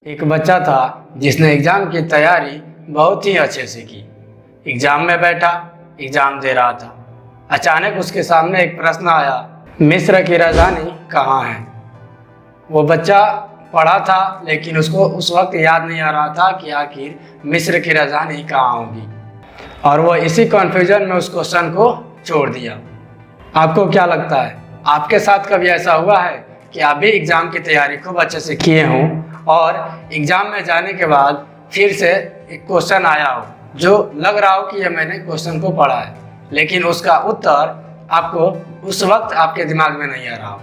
एक बच्चा था जिसने एग्ज़ाम की तैयारी बहुत ही अच्छे से की। एग्ज़ाम में बैठा, एग्ज़ाम दे रहा था। अचानक उसके सामने एक प्रश्न आया, मिस्र की राजधानी कहाँ है। वो बच्चा पढ़ा था लेकिन उसको उस वक्त याद नहीं आ रहा था कि आखिर मिस्र की राजधानी कहाँ होगी, और वो इसी कन्फ्यूजन में उस क्वेश्चन को छोड़ दिया। आपको क्या लगता है, आपके साथ कभी ऐसा हुआ है कि आप भी एग्ज़ाम की तैयारी खूब अच्छे से किए हों और एग्ज़ाम में जाने के बाद फिर से एक क्वेश्चन आया हो जो लग रहा हो कि ये मैंने क्वेश्चन को पढ़ा है, लेकिन उसका उत्तर आपको उस वक्त आपके दिमाग में नहीं आ रहा हो?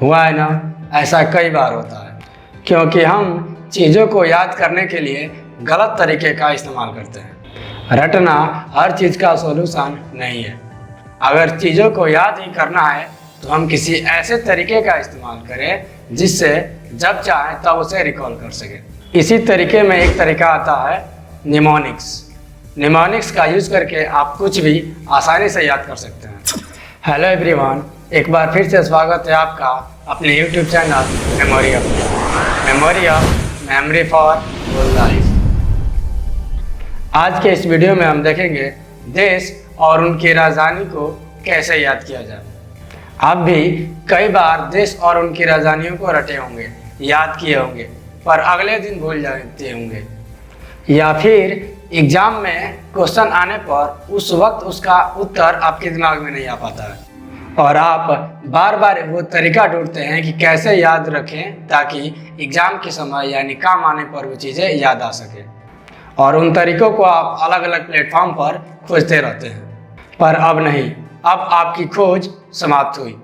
हुआ है ना? ऐसा कई बार होता है, क्योंकि हम चीज़ों को याद करने के लिए गलत तरीके का इस्तेमाल करते हैं। रटना हर चीज़ का सॉल्यूशन नहीं है। अगर चीज़ों को याद ही करना है तो हम किसी ऐसे तरीके का इस्तेमाल करें जिससे जब चाहें तब उसे रिकॉल कर सकें। इसी तरीके में एक तरीका आता है निमोनिक्स। निमोनिक्स का यूज़ करके आप कुछ भी आसानी से याद कर सकते हैं। हेलो एवरीवन, एक बार फिर से स्वागत है आपका अपने YouTube channel memory of memory for whole life. आज के इस वीडियो में हम देखेंगे देश और उनकी राजधानी को कैसे याद किया जाए। आप भी कई बार देश और उनकी राजधानियों को रटे होंगे, याद किए होंगे, पर अगले दिन भूल जाते होंगे, या फिर एग्ज़ाम में क्वेश्चन आने पर उस वक्त उसका उत्तर आपके दिमाग में नहीं आ पाता है, और आप बार बार वो तरीका ढूंढते हैं कि कैसे याद रखें ताकि एग्ज़ाम के समय यानी काम आने पर वो चीज़ें याद आ सकें। और उन तरीक़ों को आप अलग अलग प्लेटफॉर्म पर खोजते रहते हैं, पर अब नहीं, अब आपकी खोज समाप्त हुई,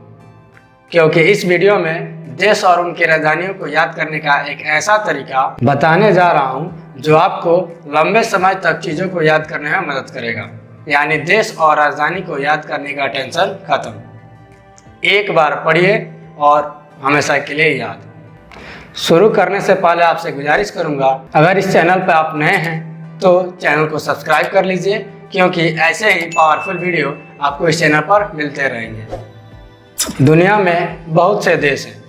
क्योंकि इस वीडियो में देश और उनकी राजधानियों को याद करने का एक ऐसा तरीका बताने जा रहा हूं जो आपको लंबे समय तक चीज़ों को याद करने में मदद करेगा। यानी देश और राजधानी को याद करने का टेंशन खत्म। एक बार पढ़िए और हमेशा के लिए याद। शुरू करने से पहले आपसे गुजारिश करूंगा, अगर इस चैनल पर आप नए हैं तो चैनल को सब्सक्राइब कर लीजिए, क्योंकि ऐसे ही पावरफुल वीडियो आपको इस चैनल पर मिलते रहेंगे। दुनिया में बहुत से देश हैं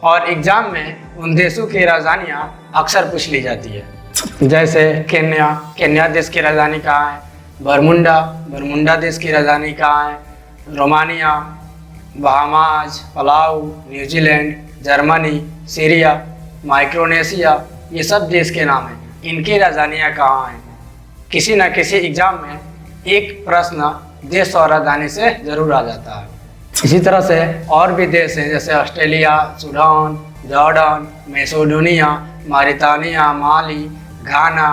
और एग्ज़ाम में उन देशों की राजधानियाँ अक्सर पूछ ली जाती है। जैसे केन्या देश की राजधानी कहाँ है, बरमुंडा देश की राजधानी कहाँ है, Romania, Bahamas, Palau, New Zealand, Germany, Syria, Micronesia, ये सब देश के नाम हैं। इनकी राजधानियाँ कहाँ हैं? किसी न किसी एग्ज़ाम में एक प्रश्न देश और राजधानी से ज़रूर आ जाता है। इसी तरह से और भी देश हैं, जैसे Australia, Sudan, Jordan, Macedonia, Mauritania, Mali, Ghana,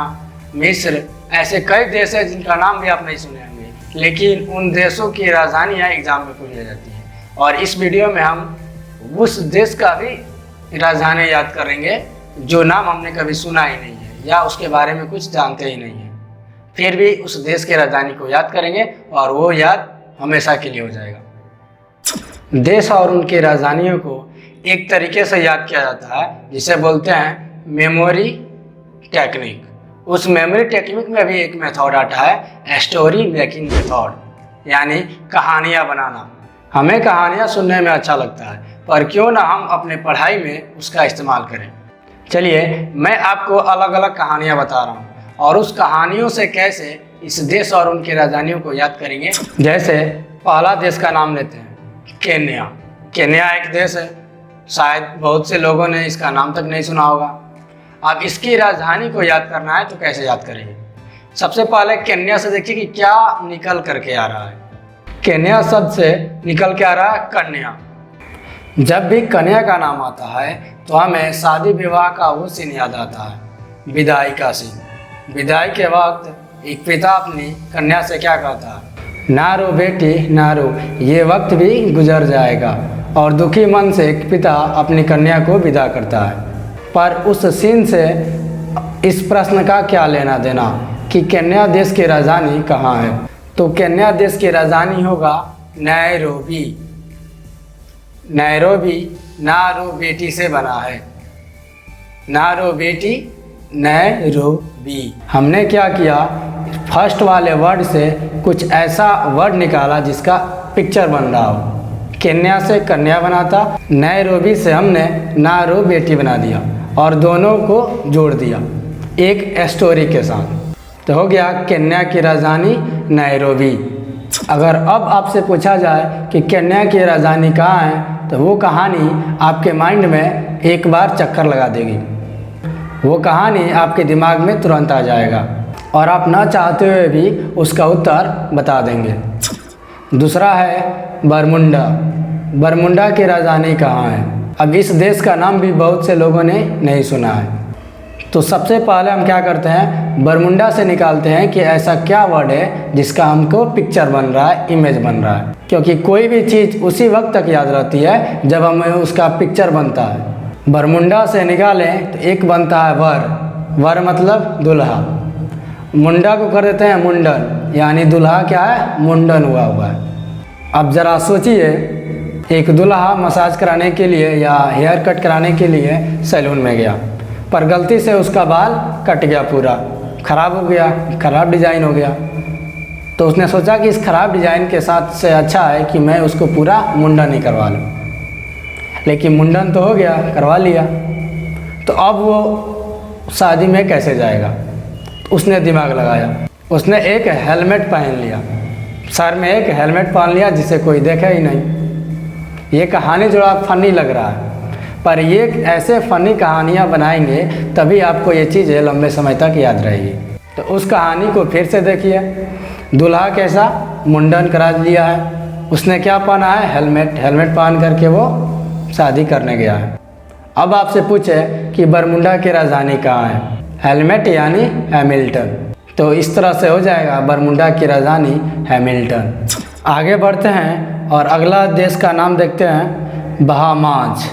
मिस्र, ऐसे कई देश हैं जिनका नाम भी आप नहीं सुने होंगे, लेकिन उन देशों की राजधानियाँ एग्ज़ाम में पूछ ली जाती हैं। और इस वीडियो में हम उस देश का भी राजधानी याद करेंगे जो नाम हमने कभी सुना ही नहीं है या उसके बारे में कुछ जानते ही नहीं है, फिर भी उस देश की राजधानी को याद करेंगे और वो याद हमेशा के लिए हो जाएगा। देश और उनकी राजधानियों को एक तरीके से याद किया जाता है जिसे बोलते हैं मेमोरी टेक्निक। उस मेमोरी टेक्निक में भी एक मेथड आता है स्टोरी मेकिंग मेथड, यानी कहानियाँ बनाना। हमें कहानियाँ सुनने में अच्छा लगता है, पर क्यों ना हम अपने पढ़ाई में उसका इस्तेमाल करें। चलिए मैं आपको अलग अलग कहानियाँ बता रहा हूँ और उस कहानियों से कैसे इस देश और उनकी राजधानियों को याद करेंगे। जैसे पहला देश का नाम लेते हैं, केन्या। केन्या एक देश है, शायद बहुत से लोगों ने इसका नाम तक नहीं सुना होगा। अब इसकी राजधानी को याद करना है तो कैसे याद करेंगे? सबसे पहले केन्या से देखिए कि क्या निकल करके आ रहा है। केन्या शब्द से निकल के आ रहा है कन्या। जब भी कन्या का नाम आता है तो हमें शादी विवाह का वो सीन याद आता है, विदाई का सीन। विदाई के वक्त एक पिता अपनी कन्या से क्या कहता है, ना रो बेटी ना रो, ये वक्त भी गुजर जाएगा। और दुखी मन से एक पिता अपनी कन्या को विदा करता है। पर उस सीन से इस प्रश्न का क्या लेना देना कि केन्या देश की राजधानी कहाँ है? तो केन्या देश की राजधानी होगा नैरोबी। नैरोबी नारो बेटी से बना है, नारो बेटी नैरोबी। हमने क्या किया, फर्स्ट वाले वर्ड से कुछ ऐसा वर्ड निकाला जिसका पिक्चर बन रहा हो। केन्या से कन्या बना था, नैरोबी से हमने नारो बेटी बना दिया। और दोनों को जोड़ दिया एक स्टोरी के साथ। तो हो गया केन्या की राजधानी नैरोबी। अगर अब आपसे पूछा जाए कि केन्या की राजधानी कहाँ है, तो वो कहानी आपके माइंड में एक बार चक्कर लगा देगी। वो कहानी आपके दिमाग में तुरंत आ जाएगा और आप ना चाहते हुए भी उसका उत्तर बता देंगे। दूसरा है बरमुंडा। बरमुंडा की राजधानी कहाँ है? अब इस देश का नाम भी बहुत से लोगों ने नहीं सुना है। तो सबसे पहले हम क्या करते हैं, बरमुंडा से निकालते हैं कि ऐसा क्या वर्ड है जिसका हमको पिक्चर बन रहा है, इमेज बन रहा है। क्योंकि कोई भी चीज़ उसी वक्त तक याद रहती है जब हमें उसका पिक्चर बनता है। बरमुंडा से निकालें तो एक बनता है वर। वर मतलब दुल्हा। मुंडा को कर देते हैं मुंडन, यानी दुल्हा क्या है, मुंडन हुआ है। अब ज़रा सोचिए, एक दुल्हा मसाज कराने के लिए या हेयर कट कराने के लिए सैलून में गया, पर गलती से उसका बाल कट गया, पूरा ख़राब हो गया, ख़राब डिज़ाइन हो गया। तो उसने सोचा कि इस ख़राब डिज़ाइन के साथ से अच्छा है कि मैं उसको पूरा मुंडन ही करवा लूँ। लेकिन मुंडन तो हो गया, करवा लिया, तो अब वो शादी में कैसे जाएगा? उसने दिमाग लगाया, उसने एक हेलमेट पहन लिया, सर में एक हेलमेट पहन लिया जिसे कोई देखे ही नहीं। ये कहानी जो आप फनी लग रहा है, पर ये ऐसे फ़नी कहानियाँ बनाएंगे तभी आपको ये चीज़ें लंबे समय तक याद रहेगी। तो उस कहानी को फिर से देखिए। दूल्हा कैसा मुंडन करा लिया है, उसने क्या पहना है, हेलमेट। हेलमेट पहन करके वो शादी करने गया है। अब आपसे पूछे कि बरमुंडा की राजधानी कहाँ है, हेलमेट यानी हैमिल्टन। तो इस तरह से हो जाएगा बरमुंडा की राजधानी हैमिल्टन। आगे बढ़ते हैं और अगला देश का नाम देखते हैं, बहामाज।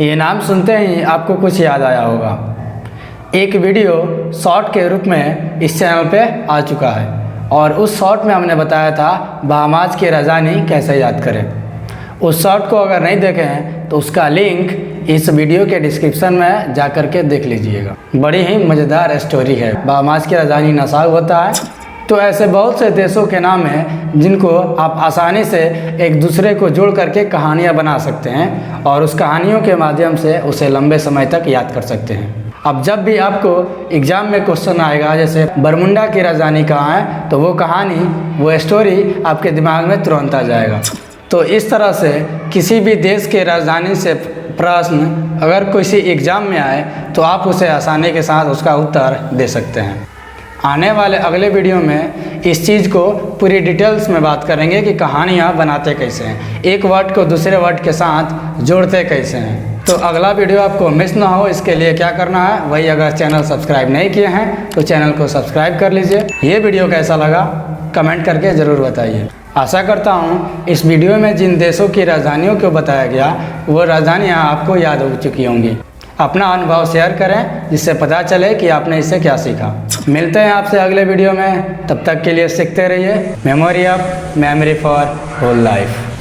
ये नाम सुनते ही आपको कुछ याद आया होगा। एक वीडियो शॉर्ट के रूप में इस चैनल पे आ चुका है और उस शॉर्ट में हमने बताया था बहामाज की राजधानी कैसे याद करें। उस शॉर्ट को अगर नहीं देखे हैं तो उसका लिंक इस वीडियो के डिस्क्रिप्शन में जा कर के देख लीजिएगा। बड़ी ही मज़ेदार स्टोरी है। बहामाज की राजधानी नासाउ होता है। तो ऐसे बहुत से देशों के नाम हैं जिनको आप आसानी से एक दूसरे को जोड़ करके कहानियाँ बना सकते हैं और उस कहानियों के माध्यम से उसे लंबे समय तक याद कर सकते हैं। अब जब भी आपको एग्ज़ाम में क्वेश्चन आएगा जैसे बरमुंडा की राजधानी कहाँ है, तो वो कहानी, वो स्टोरी आपके दिमाग में तुरंत आ जाएगा। तो इस तरह से किसी भी देश के राजधानी से प्रश्न अगर किसी एग्ज़ाम में आए तो आप उसे आसानी के साथ उसका उत्तर दे सकते हैं। आने वाले अगले वीडियो में इस चीज़ को पूरी डिटेल्स में बात करेंगे कि कहानियाँ बनाते कैसे हैं, एक वर्ड को दूसरे वर्ड के साथ जोड़ते कैसे हैं। तो अगला वीडियो आपको मिस ना हो, इसके लिए क्या करना है, वही अगर चैनल सब्सक्राइब नहीं किए हैं तो चैनल को सब्सक्राइब कर लीजिए। ये वीडियो कैसा लगा कमेंट करके ज़रूर बताइए। आशा करता हूँ इस वीडियो में जिन देशों की राजधानियों को बताया गया वो राजधानियाँ आपको याद हो चुकी होंगी। अपना अनुभव शेयर करें जिससे पता चले कि आपने इससे क्या सीखा। मिलते हैं आपसे अगले वीडियो में, तब तक के लिए सीखते रहिए। Memory for whole life.